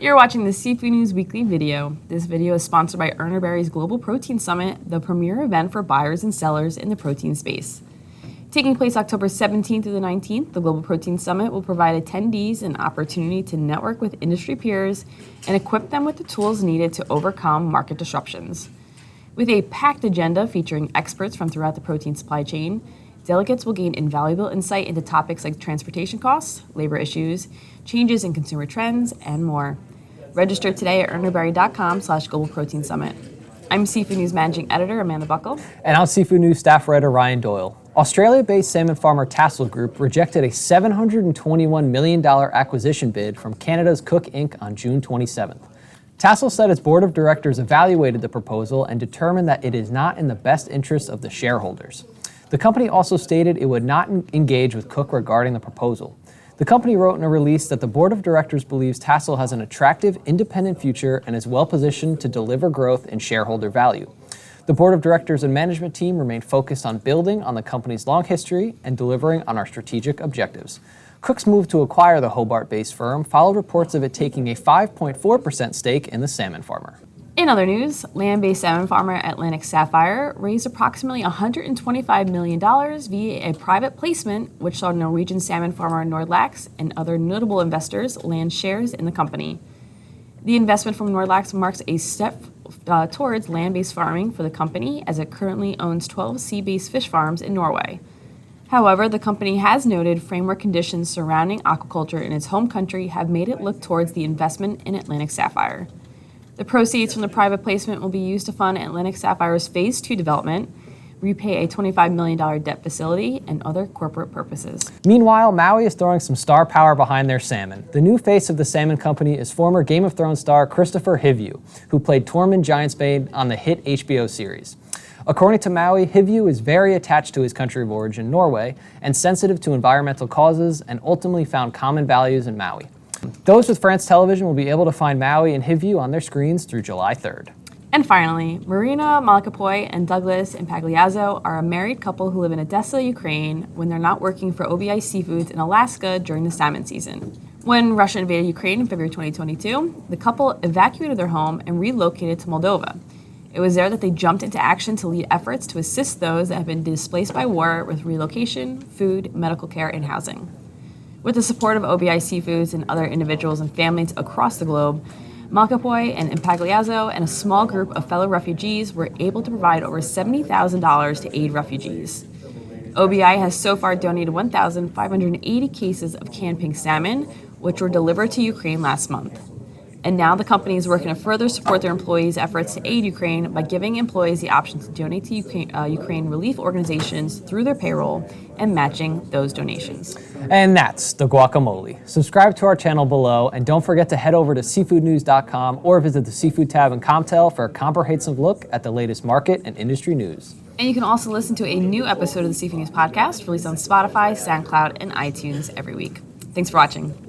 You're watching the Seafood News Weekly video. This video is sponsored by Urner Barry's Global Protein Summit, the premier event for buyers and sellers in the protein space. Taking place October 17th through the 19th, the Global Protein Summit will provide attendees an opportunity to network with industry peers and equip them with the tools needed to overcome market disruptions. With a packed agenda featuring experts from throughout the protein supply chain, delegates will gain invaluable insight into topics like transportation costs, labor issues, changes in consumer trends, and more. Register today at urnerberry.com/Global Protein Summit. I'm Seafood News Managing Editor Amanda Buckle. And I'm Seafood News Staff Writer Ryan Doyle. Australia-based salmon farmer Tassal Group rejected a $721 million acquisition bid from Canada's Cook Inc. on June 27th. Tassal said its board of directors evaluated the proposal and determined that it is not in the best interest of the shareholders. The company also stated it would not engage with Cook regarding the proposal. The company wrote in a release that the board of directors believes Tassal has an attractive, independent future and is well-positioned to deliver growth and shareholder value. The board of directors and management team remain focused on building on the company's long history and delivering on our strategic objectives. Cook's move to acquire the Hobart-based firm followed reports of it taking a 5.4% stake in the salmon farmer. In other news, land-based salmon farmer Sapphire raised approximately $125 million via a private placement, which saw Norwegian salmon farmer Nordlaks and other notable investors land shares in the company. The investment from Nordlaks marks a step towards land-based farming for the company, as it currently owns 12 sea-based fish farms in Norway. However, the company has noted framework conditions surrounding aquaculture in its home country have made it look towards the investment in Sapphire. The proceeds from the private placement will be used to fund Sapphire's Phase 2 development, repay a $25 million debt facility, and other corporate purposes. Meanwhile, Mowi is throwing some star power behind their salmon. The new face of the salmon company is former Game of Thrones star Christopher Hivju, who played Tormund Giantsbane on the hit HBO series. According to Mowi, Hivju is very attached to his country of origin, Norway, and sensitive to environmental causes, and ultimately found common values in Mowi. Those with France Television will be able to find Mowi and Hivju on their screens through July 3rd. And finally, Marina Malakapoy and Douglas Impagliazzo are a married couple who live in Odessa, Ukraine, when they're not working for OBI Seafoods in Alaska during the salmon season. When Russia invaded Ukraine in February 2022, the couple evacuated their home and relocated to Moldova. It was there that they jumped into action to lead efforts to assist those that have been displaced by war with relocation, food, medical care, and housing. With the support of OBI Seafoods and other individuals and families across the globe, Malkapoy and Impagliazzo and a small group of fellow refugees were able to provide over $70,000 to aid refugees. OBI has so far donated 1,580 cases of canned pink salmon, which were delivered to Ukraine last month. And now the company is working to further support their employees' efforts to aid Ukraine by giving employees the option to donate to Ukraine relief organizations through their payroll and matching those donations. And that's the guacamole. Subscribe to our channel below, and don't forget to head over to seafoodnews.com or visit the Seafood tab in Comtel for a comprehensive look at the latest market and industry news. And you can also listen to a new episode of the Seafood News podcast released on Spotify, SoundCloud, and iTunes every week. Thanks for watching.